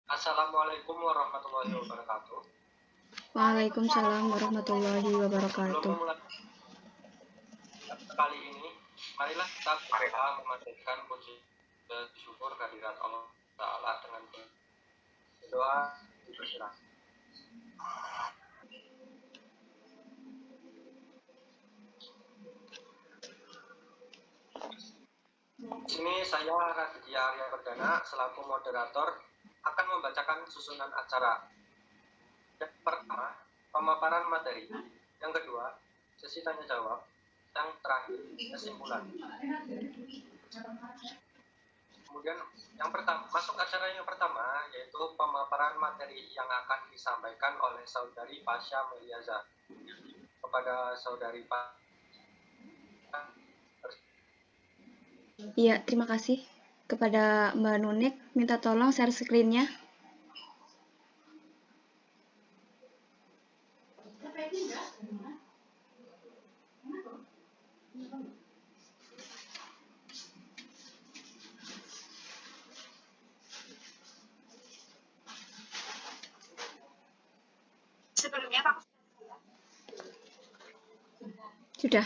Assalamualaikum warahmatullahi wabarakatuh. Waalaikumsalam warahmatullahi Sebelum wabarakatuh. memulai kali ini, marilah kita berdoa memanjatkan puji dan syukur kehadirat Allah Ta'ala dengan berdoa dipersilakan. Di sini saya Raditya Arya Perdana selaku moderator akan membacakan susunan acara. Yang pertama, pemaparan materi. Yang kedua, sesi tanya jawab. Yang terakhir, kesimpulan. Kemudian yang pertama, masuk acara yang pertama yaitu pemaparan materi yang akan disampaikan oleh saudari Pasha Meliaza. Kepada saudari Pasha. Iya, terima kasih. Kepada Mbak Nunik, minta tolong share screen-nya. Sudah.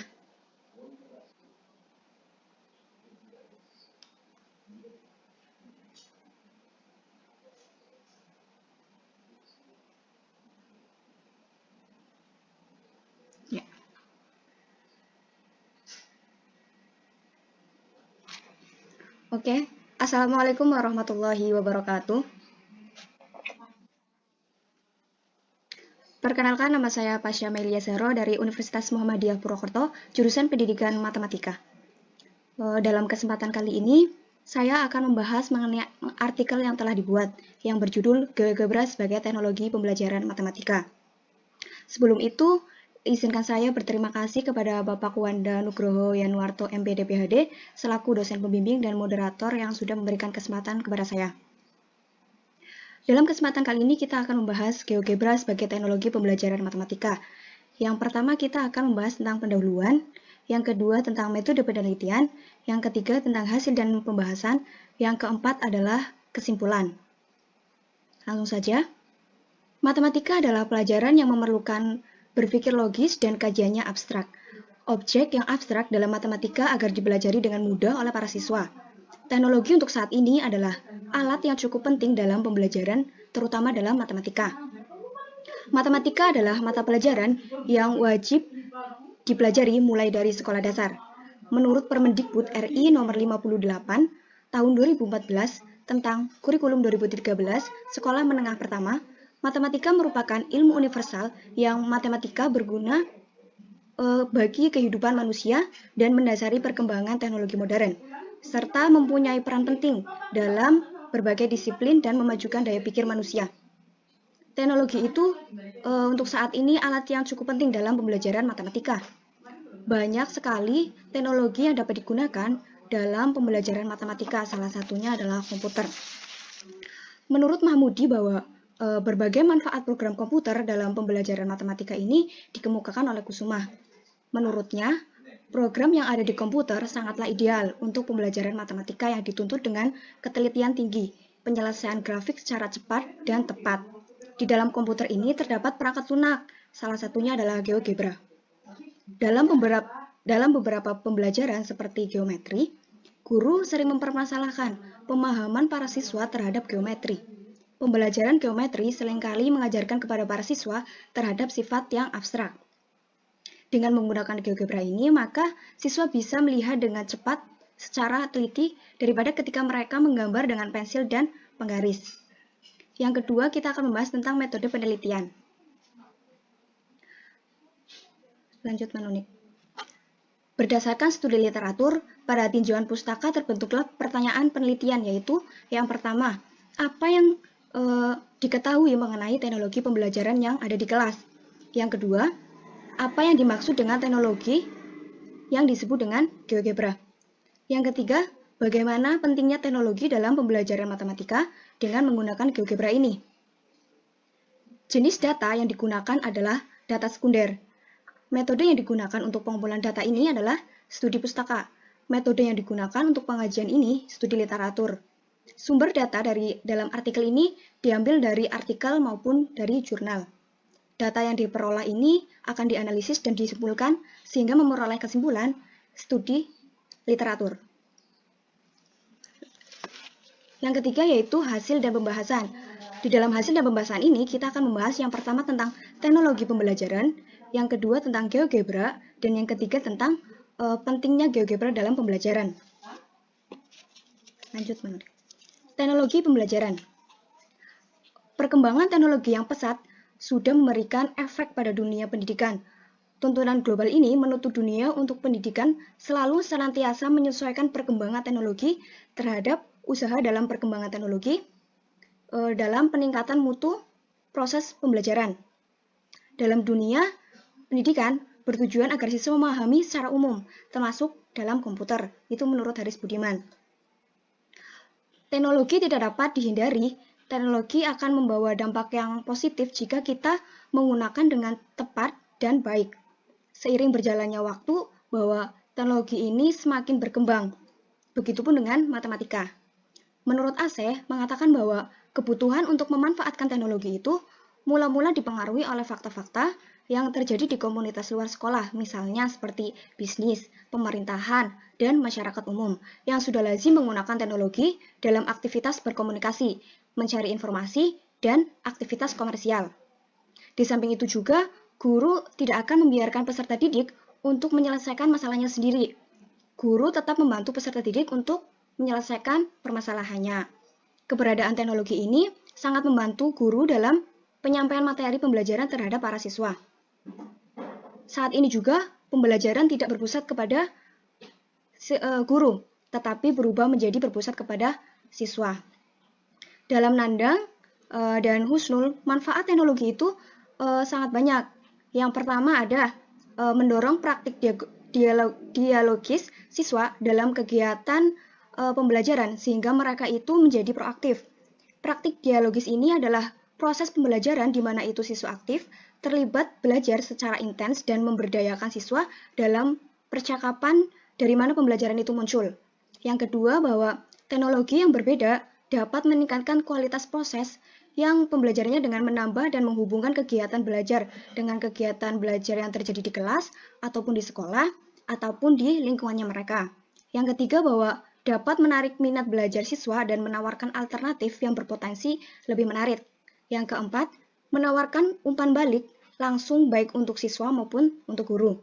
Ya. Oke. Assalamualaikum warahmatullahi wabarakatuh. Perkenalkan, nama saya Pasha Melia Zahro dari Universitas Muhammadiyah Purwokerto, jurusan Pendidikan Matematika. Dalam kesempatan kali ini, saya akan membahas mengenai artikel yang telah dibuat, yang berjudul GeoGebra sebagai Teknologi Pembelajaran Matematika. Sebelum itu, izinkan saya berterima kasih kepada Bapak Wanda Nugroho Yanuarto MPD PhD selaku dosen pembimbing dan moderator yang sudah memberikan kesempatan kepada saya. Dalam kesempatan kali ini kita akan membahas GeoGebra sebagai teknologi pembelajaran matematika. Yang pertama kita akan membahas tentang pendahuluan, yang kedua tentang metode penelitian, yang ketiga tentang hasil dan pembahasan, yang keempat adalah kesimpulan. Langsung saja. Matematika adalah pelajaran yang memerlukan berpikir logis dan kajiannya abstrak. Objek yang abstrak dalam matematika agar dipelajari dengan mudah oleh para siswa. Teknologi untuk saat ini adalah alat yang cukup penting dalam pembelajaran, terutama dalam matematika. Matematika adalah mata pelajaran yang wajib dipelajari mulai dari sekolah dasar. Menurut Permendikbud RI nomor 58 tahun 2014 tentang kurikulum 2013 sekolah menengah pertama, matematika merupakan ilmu universal yang matematika berguna bagi kehidupan manusia dan mendasari perkembangan teknologi modern, serta mempunyai peran penting dalam berbagai disiplin dan memajukan daya pikir manusia. Teknologi itu untuk saat ini alat yang cukup penting dalam pembelajaran matematika. Banyak sekali teknologi yang dapat digunakan dalam pembelajaran matematika, salah satunya adalah komputer. Menurut Mahmudi bahwa berbagai manfaat program komputer dalam pembelajaran matematika ini dikemukakan oleh Kusuma. Menurutnya, program yang ada di komputer sangatlah ideal untuk pembelajaran matematika yang dituntut dengan ketelitian tinggi, penyelesaian grafik secara cepat dan tepat. Di dalam komputer ini terdapat perangkat lunak, salah satunya adalah GeoGebra. Dalam beberapa pembelajaran seperti geometri, guru sering mempermasalahkan pemahaman para siswa terhadap geometri. Pembelajaran geometri seringkali mengajarkan kepada para siswa terhadap sifat yang abstrak. Dengan menggunakan GeoGebra ini, maka siswa bisa melihat dengan cepat secara teliti daripada ketika mereka menggambar dengan pensil dan penggaris. Yang kedua, kita akan membahas tentang metode penelitian. Lanjut menunik. Berdasarkan studi literatur, pada tinjauan pustaka terbentuklah pertanyaan penelitian, yaitu yang pertama, apa yang diketahui mengenai teknologi pembelajaran yang ada di kelas? Yang kedua, apa yang dimaksud dengan teknologi yang disebut dengan GeoGebra? Yang ketiga, bagaimana pentingnya teknologi dalam pembelajaran matematika dengan menggunakan GeoGebra ini? Jenis data yang digunakan adalah data sekunder. Metode yang digunakan untuk pengumpulan data ini adalah studi pustaka. Metode yang digunakan untuk pengajian ini studi literatur. Sumber data dalam artikel ini diambil dari artikel maupun dari jurnal. Data yang diperoleh ini akan dianalisis dan disimpulkan sehingga memperoleh kesimpulan studi literatur. Yang ketiga yaitu hasil dan pembahasan. Di dalam hasil dan pembahasan ini kita akan membahas yang pertama tentang teknologi pembelajaran, yang kedua tentang GeoGebra, dan yang ketiga tentang pentingnya GeoGebra dalam pembelajaran. Lanjut, menurut. Teknologi pembelajaran. Perkembangan teknologi yang pesat sudah memberikan efek pada dunia pendidikan. Tuntunan global ini menuntut dunia untuk pendidikan selalu senantiasa menyesuaikan perkembangan teknologi terhadap usaha dalam perkembangan teknologi dalam peningkatan mutu proses pembelajaran. Dalam dunia pendidikan bertujuan agar siswa memahami secara umum, termasuk dalam komputer. Itu menurut Haris Budiman. Teknologi tidak dapat dihindari. Teknologi akan membawa dampak yang positif jika kita menggunakan dengan tepat dan baik. Seiring berjalannya waktu, bahwa teknologi ini semakin berkembang. Begitupun dengan matematika. Menurut Aceh, mengatakan bahwa kebutuhan untuk memanfaatkan teknologi itu mula-mula dipengaruhi oleh fakta-fakta yang terjadi di komunitas luar sekolah, misalnya seperti bisnis, pemerintahan, dan masyarakat umum, yang sudah lazim menggunakan teknologi dalam aktivitas berkomunikasi, mencari informasi, dan aktivitas komersial. Di samping itu juga, guru tidak akan membiarkan peserta didik untuk menyelesaikan masalahnya sendiri. Guru tetap membantu peserta didik untuk menyelesaikan permasalahannya. Keberadaan teknologi ini sangat membantu guru dalam penyampaian materi pembelajaran terhadap para siswa. Saat ini juga, pembelajaran tidak berpusat kepada guru, tetapi berubah menjadi berpusat kepada siswa. Dalam Nandang dan Husnul, manfaat teknologi itu sangat banyak. Yang pertama ada mendorong praktik dialogis siswa dalam kegiatan pembelajaran sehingga mereka itu menjadi proaktif. Praktik dialogis ini adalah proses pembelajaran di mana itu siswa aktif terlibat belajar secara intens dan memberdayakan siswa dalam percakapan dari mana pembelajaran itu muncul. Yang kedua, bahwa teknologi yang berbeda dapat meningkatkan kualitas proses yang pembelajarannya dengan menambah dan menghubungkan kegiatan belajar dengan kegiatan belajar yang terjadi di kelas ataupun di sekolah ataupun di lingkungannya mereka. Yang ketiga, bahwa dapat menarik minat belajar siswa dan menawarkan alternatif yang berpotensi lebih menarik. Yang keempat, menawarkan umpan balik langsung baik untuk siswa maupun untuk guru.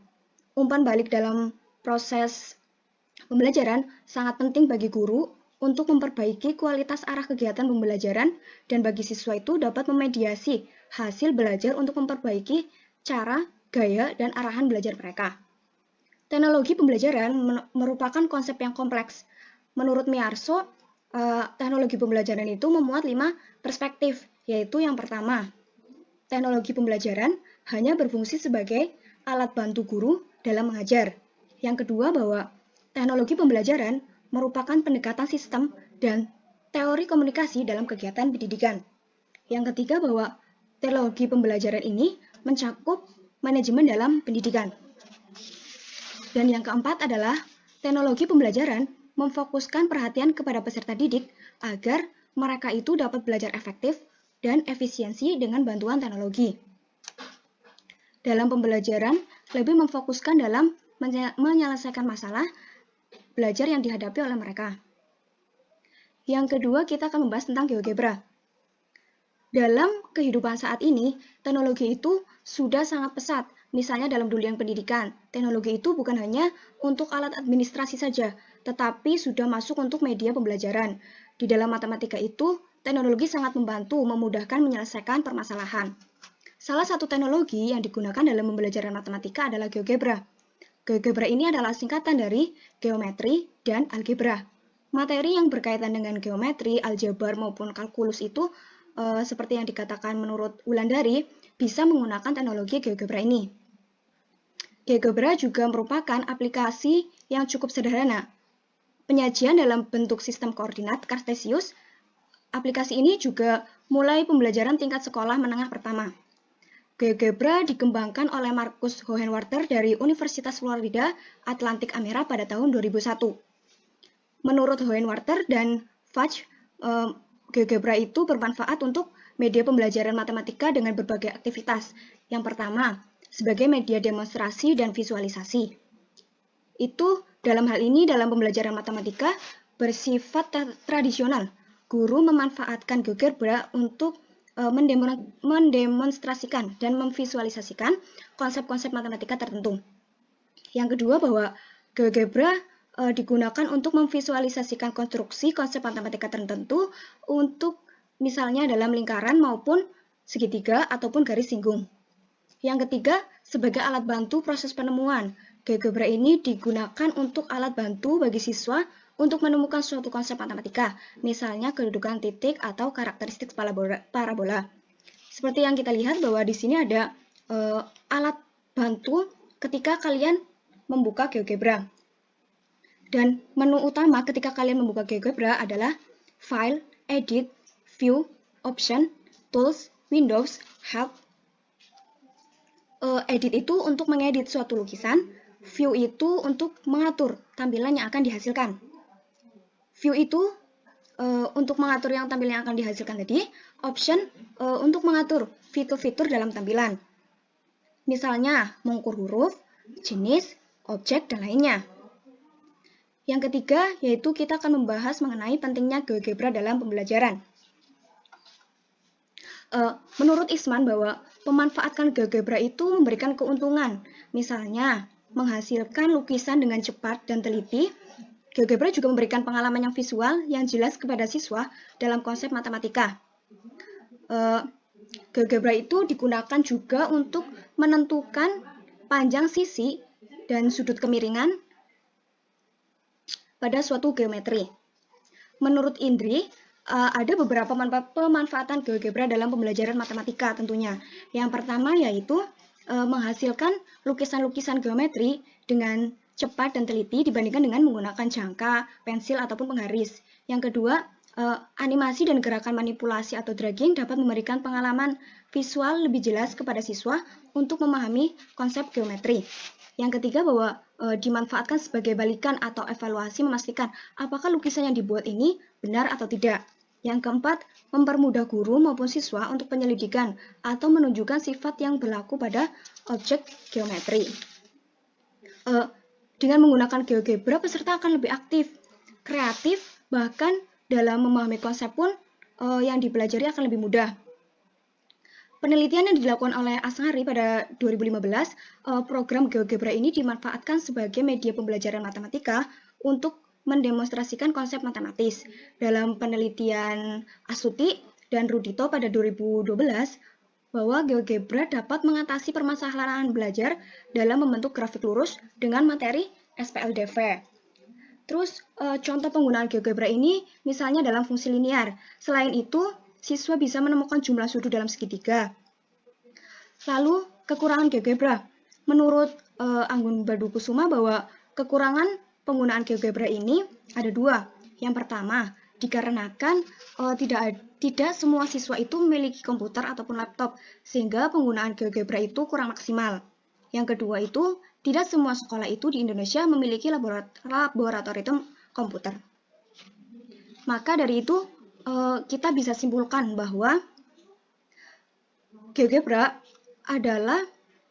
Umpan balik dalam proses pembelajaran sangat penting bagi guru untuk memperbaiki kualitas arah kegiatan pembelajaran dan bagi siswa itu dapat memediasi hasil belajar untuk memperbaiki cara, gaya, dan arahan belajar mereka. Teknologi pembelajaran merupakan konsep yang kompleks. Menurut Miarso, teknologi pembelajaran itu memuat 5 perspektif, yaitu yang pertama, teknologi pembelajaran hanya berfungsi sebagai alat bantu guru dalam mengajar. Yang kedua, bahwa teknologi pembelajaran merupakan pendekatan sistem dan teori komunikasi dalam kegiatan pendidikan. Yang ketiga, bahwa teknologi pembelajaran ini mencakup manajemen dalam pendidikan. Dan yang keempat adalah teknologi pembelajaran memfokuskan perhatian kepada peserta didik agar mereka itu dapat belajar efektif dan efisiensi dengan bantuan teknologi. Dalam pembelajaran, lebih memfokuskan dalam menyelesaikan masalah belajar yang dihadapi oleh mereka. Yang kedua, kita akan membahas tentang GeoGebra. Dalam kehidupan saat ini, teknologi itu sudah sangat pesat. Misalnya dalam dunia pendidikan, teknologi itu bukan hanya untuk alat administrasi saja, tetapi sudah masuk untuk media pembelajaran. Di dalam matematika itu, teknologi sangat membantu memudahkan menyelesaikan permasalahan. Salah satu teknologi yang digunakan dalam pembelajaran matematika adalah GeoGebra. GeoGebra ini adalah singkatan dari geometri dan algebra. Materi yang berkaitan dengan geometri, aljabar maupun kalkulus itu seperti yang dikatakan menurut Wulandari bisa menggunakan teknologi GeoGebra ini. GeoGebra juga merupakan aplikasi yang cukup sederhana. Penyajian dalam bentuk sistem koordinat Kartesius. Aplikasi ini juga mulai pembelajaran tingkat sekolah menengah pertama. GeoGebra dikembangkan oleh Marcus Hohenwarter dari Universitas Florida Atlantic Amera pada tahun 2001. Menurut Hohenwarter dan Fudge, GeoGebra itu bermanfaat untuk media pembelajaran matematika dengan berbagai aktivitas. Yang pertama, sebagai media demonstrasi dan visualisasi. Itu dalam hal ini dalam pembelajaran matematika bersifat tradisional. Guru memanfaatkan GeoGebra untuk mendemonstrasikan dan memvisualisasikan konsep-konsep matematika tertentu. Yang kedua, bahwa GeoGebra digunakan untuk memvisualisasikan konstruksi konsep matematika tertentu untuk misalnya dalam lingkaran maupun segitiga ataupun garis singgung. Yang ketiga, sebagai alat bantu proses penemuan. GeoGebra ini digunakan untuk alat bantu bagi siswa untuk menemukan suatu konsep matematika, misalnya kedudukan titik atau karakteristik parabola. Seperti yang kita lihat bahwa di sini ada alat bantu ketika kalian membuka GeoGebra. Dan menu utama ketika kalian membuka GeoGebra adalah File, Edit, View, Option, Tools, Windows, Help. Edit itu untuk mengedit suatu lukisan, View itu untuk mengatur tampilan yang akan dihasilkan. View itu untuk mengatur yang tampilan yang akan dihasilkan tadi, Option untuk mengatur fitur-fitur dalam tampilan. Misalnya, mengukur huruf, jenis, objek, dan lainnya. Yang ketiga, yaitu kita akan membahas mengenai pentingnya GeoGebra dalam pembelajaran. Menurut Isman bahwa memanfaatkan GeoGebra itu memberikan keuntungan. Misalnya, menghasilkan lukisan dengan cepat dan teliti. GeoGebra juga memberikan pengalaman yang visual yang jelas kepada siswa dalam konsep matematika. GeoGebra itu digunakan juga untuk menentukan panjang sisi dan sudut kemiringan pada suatu geometri. Menurut Indri, ada beberapa pemanfaatan GeoGebra dalam pembelajaran matematika tentunya. Yang pertama yaitu menghasilkan lukisan-lukisan geometri dengan cepat dan teliti dibandingkan dengan menggunakan jangka, pensil, ataupun penggaris. Yang kedua, animasi dan gerakan manipulasi atau dragging dapat memberikan pengalaman visual lebih jelas kepada siswa untuk memahami konsep geometri. Yang ketiga, bahwa dimanfaatkan sebagai balikan atau evaluasi memastikan apakah lukisan yang dibuat ini benar atau tidak. Yang keempat, mempermudah guru maupun siswa untuk penyelidikan atau menunjukkan sifat yang berlaku pada objek geometri. Dengan menggunakan GeoGebra, peserta akan lebih aktif, kreatif, bahkan dalam memahami konsep pun yang dipelajari akan lebih mudah. Penelitian yang dilakukan oleh Asngari pada 2015, program GeoGebra ini dimanfaatkan sebagai media pembelajaran matematika untuk mendemonstrasikan konsep matematis. Dalam penelitian Astuti dan Rudito pada 2012, bahwa GeoGebra dapat mengatasi permasalahan belajar dalam membentuk grafik lurus dengan materi SPLDV. Terus, contoh penggunaan GeoGebra ini misalnya dalam fungsi linear. Selain itu, siswa bisa menemukan jumlah sudut dalam segitiga. Lalu, kekurangan GeoGebra. Menurut Anggun Badukusuma bahwa kekurangan penggunaan GeoGebra ini ada dua. Yang pertama, dikarenakan tidak semua siswa itu memiliki komputer ataupun laptop, sehingga penggunaan GeoGebra itu kurang maksimal. Yang kedua itu, tidak semua sekolah itu di Indonesia memiliki laboratorium komputer. Maka dari itu, kita bisa simpulkan bahwa GeoGebra adalah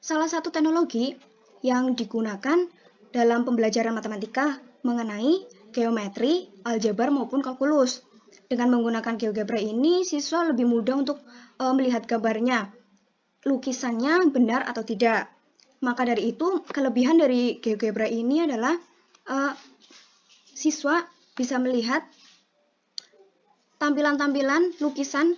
salah satu teknologi yang digunakan dalam pembelajaran matematika mengenai geometri, aljabar, maupun kalkulus. Dengan menggunakan GeoGebra ini, siswa lebih mudah untuk melihat gambarnya, lukisannya benar atau tidak. Maka dari itu, kelebihan dari GeoGebra ini adalah siswa bisa melihat tampilan-tampilan lukisan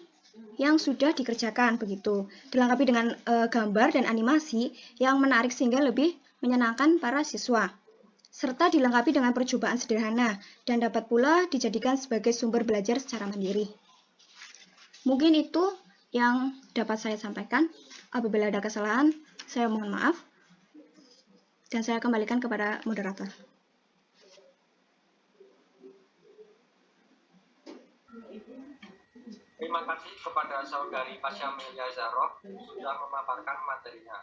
yang sudah dikerjakan, begitu. Dilengkapi dengan gambar dan animasi yang menarik sehingga lebih menyenangkan para siswa. Serta dilengkapi dengan percobaan sederhana dan dapat pula dijadikan sebagai sumber belajar secara mandiri. Mungkin itu yang dapat saya sampaikan. Apabila ada kesalahan, saya mohon maaf. Dan saya kembalikan kepada moderator. Terima kasih kepada saudari Pasha Amelia Zahroh sudah memaparkan materinya.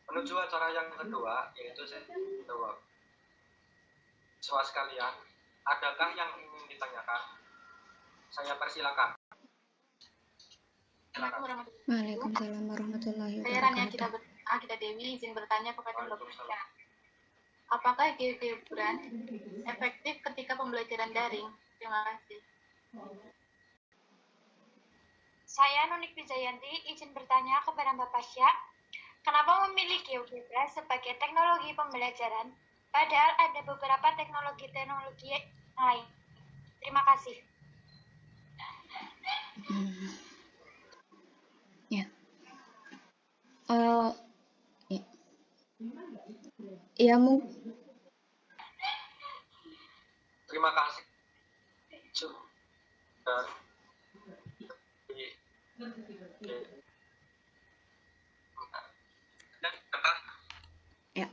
Menuju acara yang kedua, yaitu session the work. Siswa sekalian, Adakah yang ingin ditanyakan? Saya persilakan. Waalaikumsalam warahmatullahi Saya Rania wabarakatuh. Akita Dewi izin bertanya kepada Bapak. Waalaikumsalam. Apakah GeoGebra efektif ketika pembelajaran daring? Terima kasih. Saya Nunik Wijayanti izin bertanya kepada Bapak Pasya, kenapa memilih GeoGebra sebagai teknologi pembelajaran, padahal ada beberapa teknologi lain? Terima kasih. Ya. Ya. Ya, Terima kasih. Sudah ya.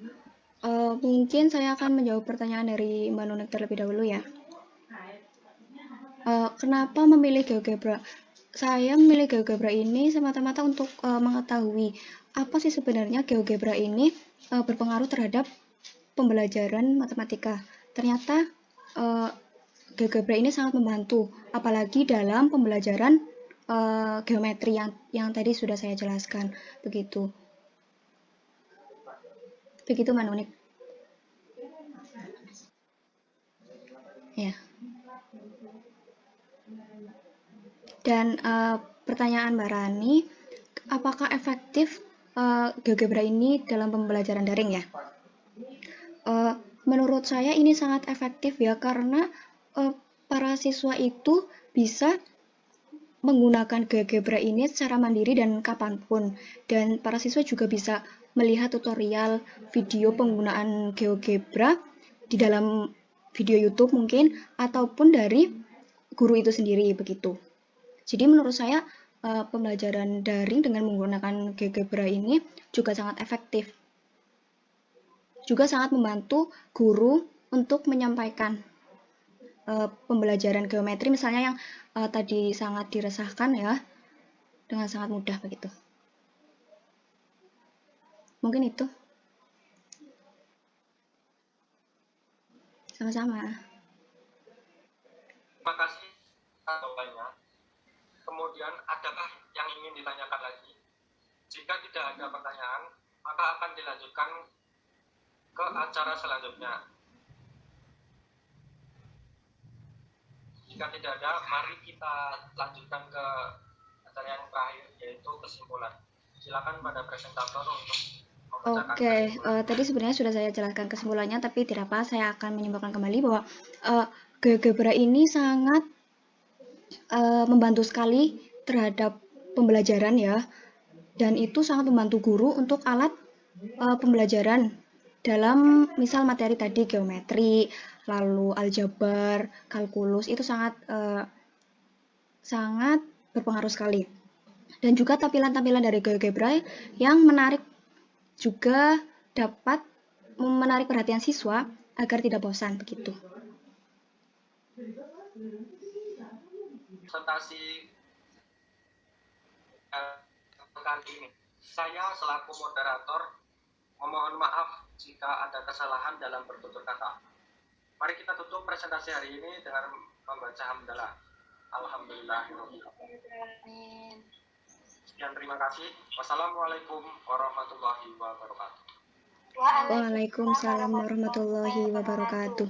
Mungkin saya akan menjawab pertanyaan dari Mbak Nunik terlebih dahulu ya. Kenapa memilih GeoGebra? Saya memilih GeoGebra ini semata-mata untuk mengetahui apa sih sebenarnya GeoGebra ini berpengaruh terhadap pembelajaran matematika. Ternyata GeoGebra ini sangat membantu, apalagi dalam pembelajaran geometri yang tadi sudah saya jelaskan. Begitu Mbak Nunik. Ya. Dan pertanyaan Mbak Rani, apakah efektif GeoGebra ini dalam pembelajaran daring ya? Menurut saya ini sangat efektif ya, karena para siswa itu bisa menggunakan GeoGebra ini secara mandiri dan kapanpun. Dan para siswa juga bisa melihat tutorial video penggunaan GeoGebra di dalam video YouTube mungkin, ataupun dari guru itu sendiri begitu. Jadi menurut saya pembelajaran daring dengan menggunakan GeoGebra ini juga sangat efektif. Juga sangat membantu guru untuk menyampaikan pembelajaran geometri misalnya yang tadi sangat diresahkan ya, dengan sangat mudah begitu. Mungkin itu. Sama-sama. Terima kasih jawabannya. Kemudian adakah yang ingin ditanyakan lagi? Jika tidak ada pertanyaan, maka akan dilanjutkan ke acara selanjutnya. Jika tidak ada, mari kita lanjutkan ke acara yang terakhir, yaitu kesimpulan. Silakan pada presentator untuk membacakan kesimpulan. Tadi sebenarnya sudah saya jelaskan kesimpulannya, tapi tidak apa, saya akan menyimpulkan kembali bahwa GeoGebra ini sangat membantu sekali terhadap pembelajaran ya, dan itu sangat membantu guru untuk alat pembelajaran dalam misal materi tadi geometri, lalu aljabar, kalkulus, itu sangat berpengaruh sekali. Dan juga tampilan-tampilan dari GeoGebra yang menarik juga dapat menarik perhatian siswa agar tidak bosan begitu. Presentasi kali ini, saya selaku moderator memohon maaf jika ada kesalahan dalam bertutur kata. Mari kita tutup presentasi hari ini dengan membaca hamdalah. Alhamdulillahirobbilalamin. Sekian, terima kasih. Wassalamualaikum warahmatullahi wabarakatuh. Waalaikumsalam warahmatullahi wabarakatuh.